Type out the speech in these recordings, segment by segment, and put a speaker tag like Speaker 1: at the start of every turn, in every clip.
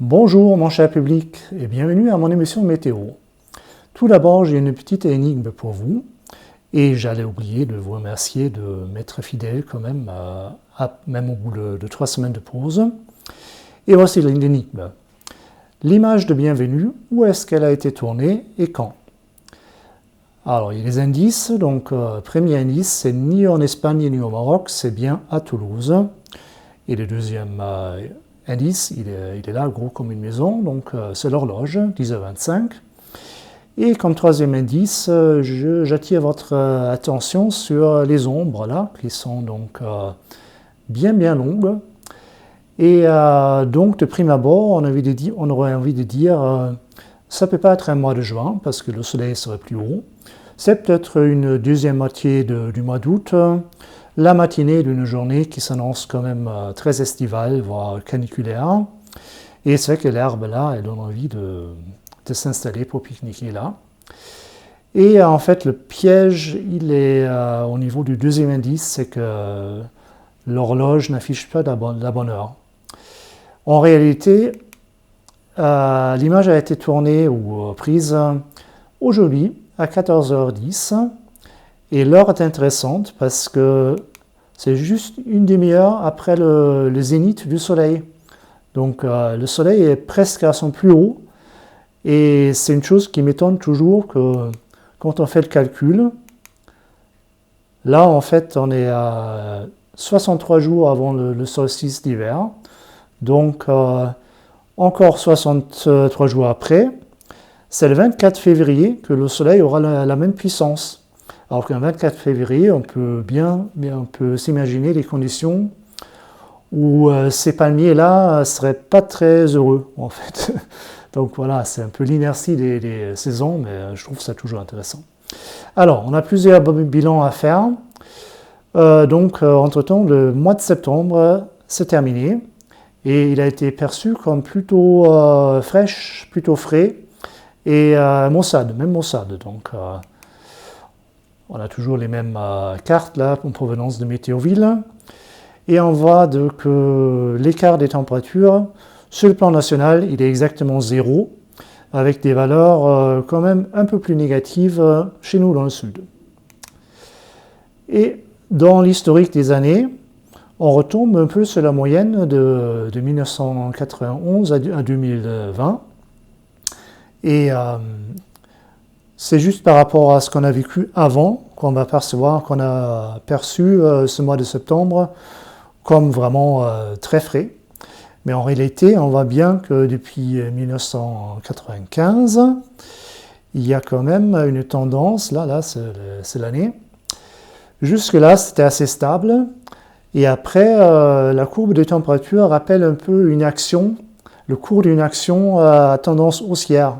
Speaker 1: Bonjour mon cher public et bienvenue à mon émission météo. Tout d'abord, j'ai une petite énigme pour vous et j'allais oublier de vous remercier de m'être fidèle quand même, même au bout de 3 semaines de pause. Et voici l'énigme. L'image de bienvenue, où est-ce qu'elle a été tournée et quand? Alors, il y a les indices. Donc, premier indice, c'est ni en Espagne ni au Maroc, c'est bien à Toulouse. Et le deuxième indice, il est là, gros comme une maison, donc c'est l'horloge, 10h25. Et comme troisième indice, j'attire votre attention sur les ombres, là, qui sont donc bien longues. Et donc, de prime abord, on aurait envie de dire, ça ne peut pas être un mois de juin, parce que le soleil serait plus haut. C'est peut-être une deuxième moitié du mois d'août, la matinée d'une journée qui s'annonce quand même très estivale, voire caniculaire. Et c'est vrai que l'herbe là, elle donne envie de s'installer pour pique-niquer là. Et en fait, le piège, il est au niveau du deuxième indice, c'est que l'horloge n'affiche pas la bonne heure. En réalité, l'image a été tournée ou prise aujourd'hui à 14h10. Et l'heure est intéressante parce que c'est juste une demi-heure après le zénith du soleil. Donc le soleil est presque à son plus haut. Et c'est une chose qui m'étonne toujours que quand on fait le calcul, là en fait on est à 63 jours avant le solstice d'hiver. Donc encore 63 jours après, c'est le 24 février que le soleil aura la même puissance. Alors qu'un 24 février, on peut s'imaginer les conditions où ces palmiers-là ne seraient pas très heureux, en fait. Donc voilà, c'est un peu l'inertie des saisons, mais je trouve ça toujours intéressant. Alors, on a plusieurs bilans à faire. Entre-temps, le mois de septembre, c'est terminé. Et il a été perçu comme plutôt fraîche, plutôt frais, et maussade, même maussade. Donc, on a toujours les mêmes cartes là en provenance de Météoville. Et on voit que l'écart des températures, sur le plan national, il est exactement 0, avec des valeurs quand même un peu plus négatives chez nous dans le sud. Et dans l'historique des années, on retombe un peu sur la moyenne de 1991 à 2020. Et c'est juste par rapport à ce qu'on a vécu avant qu'on va percevoir, qu'on a perçu ce mois de septembre comme vraiment très frais. Mais en réalité, on voit bien que depuis 1995, il y a quand même une tendance, là c'est l'année. Jusque-là, c'était assez stable. Et après, la courbe de température rappelle un peu une action, le cours d'une action à tendance haussière.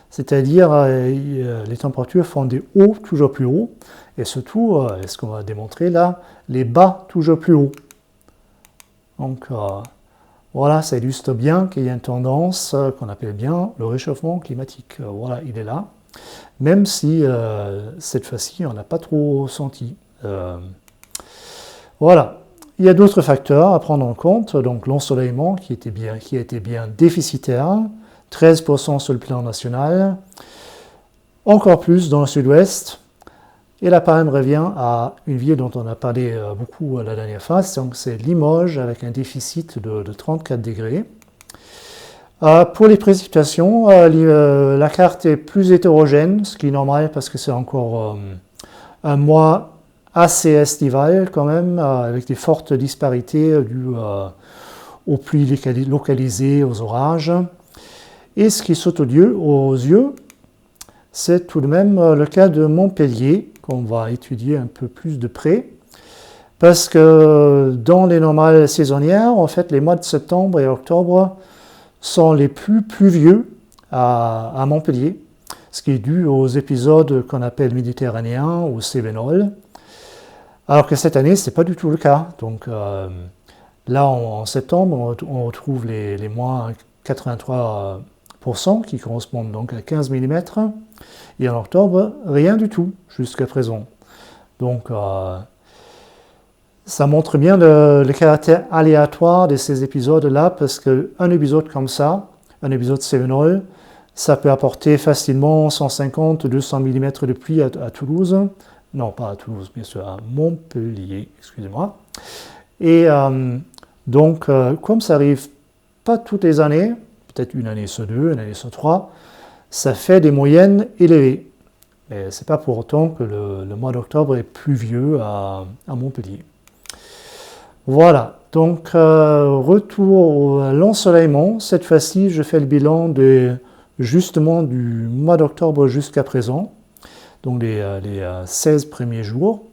Speaker 1: C'est-à-dire, les températures font des hauts toujours plus hauts, et surtout, ce qu'on va démontrer là, les bas toujours plus hauts. Donc, voilà, ça illustre bien qu'il y a une tendance qu'on appelle bien le réchauffement climatique. Voilà, il est là, même si cette fois-ci, on n'a pas trop senti. Voilà. Il y a d'autres facteurs à prendre en compte, donc l'ensoleillement qui a été bien déficitaire, 13% sur le plan national, encore plus dans le sud-ouest. Et là, par exemple, revient à une ville dont on a parlé beaucoup la dernière fois, donc c'est Limoges avec un déficit de 34 degrés. Pour les précipitations, la carte est plus hétérogène, ce qui est normal parce que c'est encore un mois assez estival quand même, avec des fortes disparités dues aux pluies localisées, aux orages. Et ce qui saute aux yeux, c'est tout de même le cas de Montpellier, qu'on va étudier un peu plus de près, parce que dans les normales saisonnières, en fait, les mois de septembre et octobre sont les plus pluvieux à Montpellier, ce qui est dû aux épisodes qu'on appelle méditerranéens ou cévenols, alors que cette année, ce n'est pas du tout le cas. Donc là, en septembre, on retrouve les mois 83%, qui correspondent donc à 15 mm, et en octobre, rien du tout jusqu'à présent. Donc ça montre bien le caractère aléatoire de ces épisodes-là, parce qu'un épisode comme ça, un épisode sévenoral, ça peut apporter facilement 150-200 mm de pluie à Toulouse. Non, pas à Toulouse, bien sûr, à Montpellier, excusez-moi. Et donc, comme ça arrive pas toutes les années, peut-être une année sur deux, une année sur trois, ça fait des moyennes élevées. Mais ce n'est pas pour autant que le mois d'octobre est pluvieux à Montpellier. Voilà, donc retour à l'ensoleillement. Cette fois-ci, je fais le bilan justement du mois d'octobre jusqu'à présent, donc les 16 premiers jours,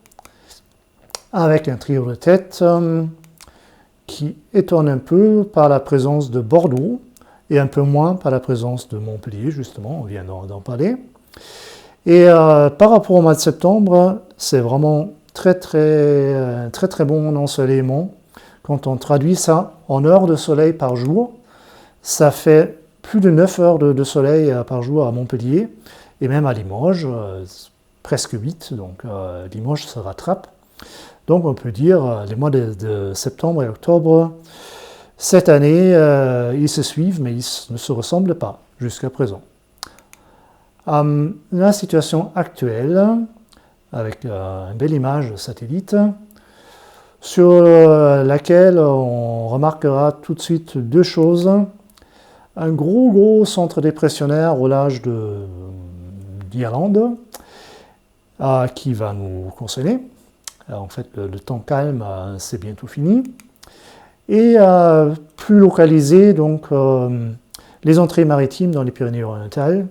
Speaker 1: avec un trio de tête qui étonne un peu par la présence de Bordeaux et un peu moins par la présence de Montpellier, justement, on vient d'en parler. Et par rapport au mois de septembre, c'est vraiment très bon ensoleillement. Quand on traduit ça en heures de soleil par jour, ça fait plus de 9 heures de soleil par jour à Montpellier, et même à Limoges, presque 8, donc Limoges se rattrape. Donc on peut dire les mois de septembre et octobre, cette année, ils se suivent, mais ils ne se ressemblent pas jusqu'à présent. La situation actuelle, avec une belle image satellite, sur laquelle on remarquera tout de suite deux choses. Un gros centre dépressionnaire au large d'Irlande, qui va nous consoler. En fait, le temps calme, c'est bientôt fini. Et plus localisé, donc, les entrées maritimes dans les Pyrénées-Orientales,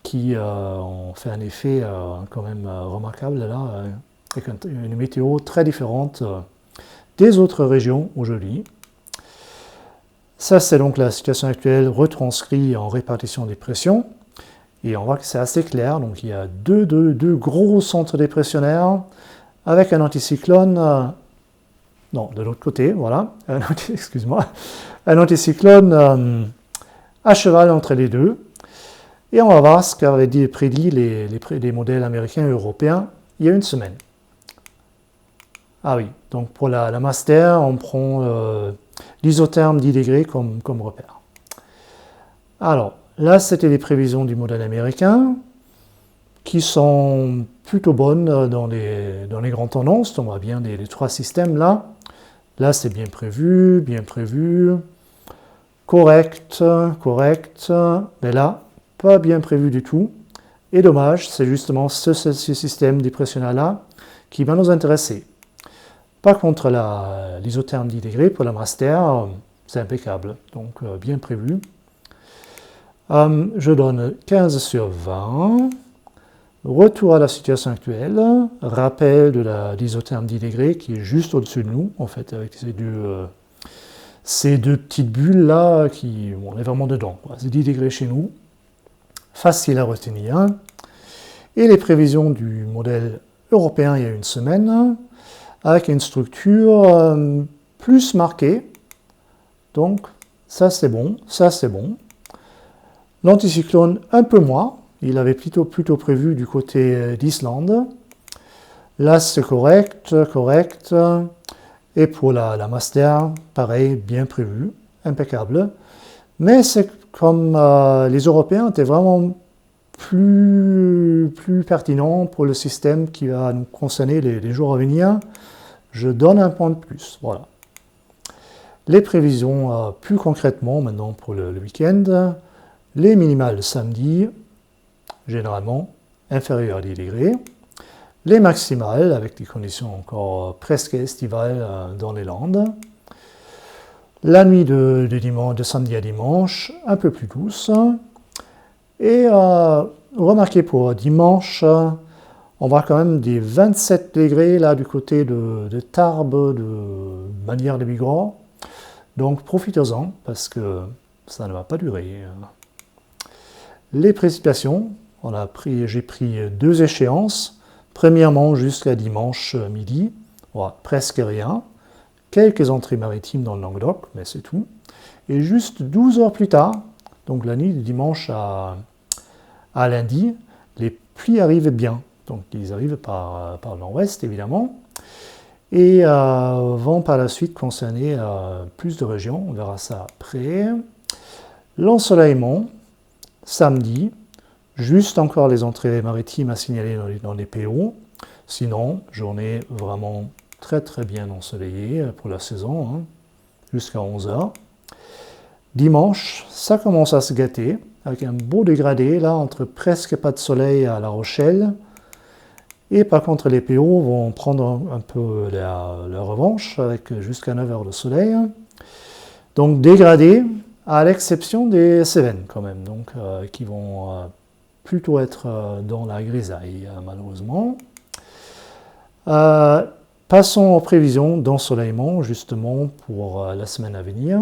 Speaker 1: qui ont fait un effet quand même remarquable là, avec une météo très différente des autres régions aujourd'hui. Ça, c'est donc la situation actuelle retranscrite en répartition des pressions. Et on voit que c'est assez clair. Donc, il y a deux gros centres dépressionnaires avec un anticyclone. Non, de l'autre côté, voilà. Excuse-moi. Un anticyclone à cheval entre les deux. Et on va voir ce qu'avaient prédit les modèles américains et européens il y a une semaine. Ah oui, donc pour la master, on prend l'isotherme 10 degrés comme repère. Alors, là, c'était les prévisions du modèle américain qui sont plutôt bonnes dans les grandes tendances. On voit bien les trois systèmes là. Là, c'est bien prévu, correct, mais là, pas bien prévu du tout. Et dommage, c'est justement ce système dépressionnel là qui va nous intéresser. Par contre, l'isotherme 10 degrés pour la master, c'est impeccable, donc bien prévu. Je donne 15 sur 20. Retour à la situation actuelle. Rappel de l'isotherme 10 degrés qui est juste au-dessus de nous, en fait, avec ces deux petites bulles là, on est vraiment dedans. C'est 10 degrés chez nous. Facile à retenir. Et les prévisions du modèle européen il y a une semaine, avec une structure plus marquée. Donc, ça c'est bon, ça c'est bon. L'anticyclone un peu moins, il avait plutôt prévu du côté d'Islande. Là c'est correct. Et pour la master, pareil, bien prévu, impeccable. Mais c'est comme les Européens étaient vraiment plus pertinents pour le système qui va nous concerner les jours à venir. Je donne un point de plus. Voilà. Les prévisions plus concrètement maintenant pour le week-end. Les minimales samedi, généralement inférieures à 10 degrés. Les maximales avec des conditions encore presque estivales dans les Landes. La nuit de samedi à dimanche, un peu plus douce. Et remarquez pour dimanche, on voit quand même des 27 degrés là du côté de Tarbes, de Bagnères de Bigorre. Donc profitez-en parce que ça ne va pas durer. Les précipitations, j'ai pris deux échéances. Premièrement jusqu'à dimanche midi, voilà, presque rien. Quelques entrées maritimes dans le Languedoc, mais c'est tout. Et juste 12 heures plus tard, donc la nuit de dimanche à lundi, les pluies arrivent bien. Donc ils arrivent par l'ouest évidemment. Et vont par la suite concerner plus de régions, on verra ça après. L'ensoleillement, samedi, juste encore les entrées maritimes à signaler dans les PO. Sinon, journée vraiment très très bien ensoleillée pour la saison, hein, jusqu'à 11 h. Dimanche, ça commence à se gâter, avec un beau dégradé, là, entre presque pas de soleil à La Rochelle. Et par contre, les PO vont prendre un peu la revanche, avec jusqu'à 9 h de soleil. Donc dégradé, à l'exception des Cévennes quand même, donc, qui vont plutôt être dans la grisaille, malheureusement. Passons aux prévisions d'ensoleillement, justement, pour la semaine à venir.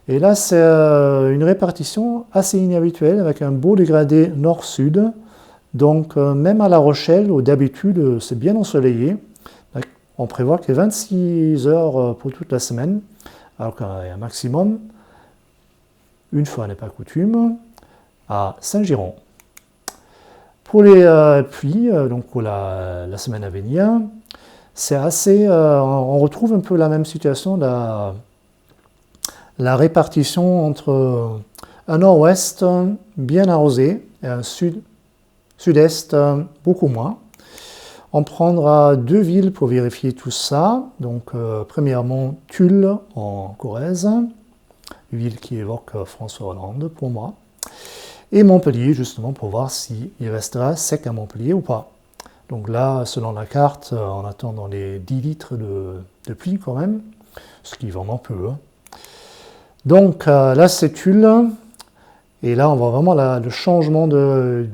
Speaker 1: Et là, c'est une répartition assez inhabituelle, avec un beau dégradé nord-sud. Donc, même à La Rochelle, où d'habitude, c'est bien ensoleillé. On prévoit que 26 heures pour toute la semaine, alors qu'il y a un maximum, une fois n'est pas coutume, à Saint-Giron. Pour les pluies, donc pour la semaine à venir, c'est assez. On retrouve un peu la même situation, la répartition entre un nord-ouest bien arrosé et un sud-est beaucoup moins. On prendra 2 villes pour vérifier tout ça. Donc, premièrement, Tulle en Corrèze, ville qui évoque François Hollande pour moi. Et Montpellier, justement, pour voir s'il restera sec à Montpellier ou pas. Donc là, selon la carte, on attend dans les 10 litres de pluie quand même, ce qui est vraiment peu. Hein. Donc là, c'est Tulle. Et là, on voit vraiment le changement du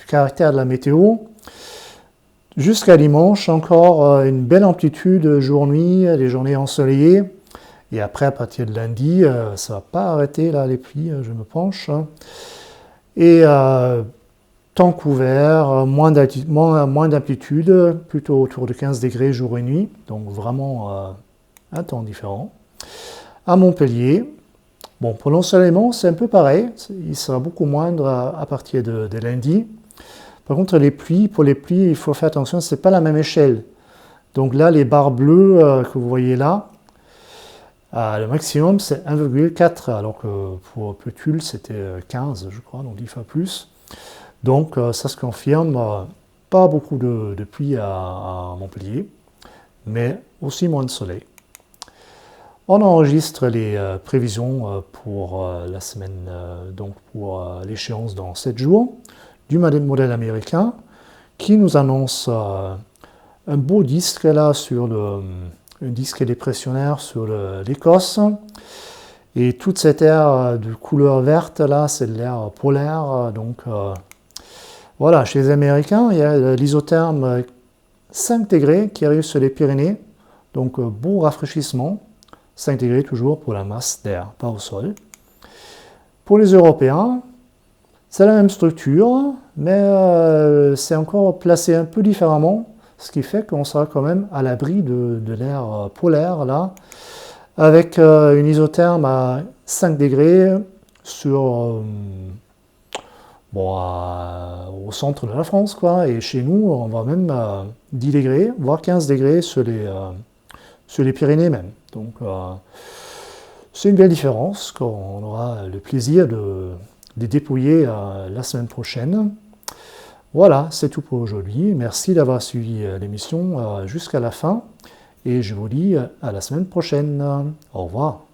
Speaker 1: caractère de la météo. Jusqu'à dimanche, encore une belle amplitude jour-nuit, les journées ensoleillées. Et après, à partir de lundi, ça ne va pas arrêter là, les pluies, je me penche. Et temps couvert, moins d'amplitude, plutôt autour de 15 degrés jour et nuit. Donc vraiment un temps différent. À Montpellier, bon, pour l'ensoleillement, c'est un peu pareil. Il sera beaucoup moindre à partir de lundi. Par contre, pour les pluies, il faut faire attention, ce n'est pas la même échelle. Donc là, les barres bleues que vous voyez là, le maximum c'est 1,4, alors que pour Tulle c'était 15, je crois, donc 10 fois plus. Donc ça se confirme, pas beaucoup de pluie à Montpellier, mais aussi moins de soleil. On enregistre les prévisions pour la semaine, donc pour l'échéance dans 7 jours, du modèle américain, qui nous annonce un beau disque là sur un disque dépressionnaire sur l'Écosse. Et toute cette aire de couleur verte là, c'est de l'air polaire. Donc voilà, chez les Américains, il y a l'isotherme 5 degrés qui arrive sur les Pyrénées. Donc beau rafraîchissement, 5 degrés toujours pour la masse d'air, pas au sol. Pour les Européens, c'est la même structure, mais c'est encore placé un peu différemment. Ce qui fait qu'on sera quand même à l'abri de l'air polaire, là, avec une isotherme à 5 degrés au centre de la France, quoi. Et chez nous, on va même à 10 degrés, voire 15 degrés sur les Pyrénées même. Donc, c'est une belle différence qu'on aura le plaisir de dépouiller la semaine prochaine. Voilà, c'est tout pour aujourd'hui. Merci d'avoir suivi l'émission jusqu'à la fin et je vous dis à la semaine prochaine. Au revoir.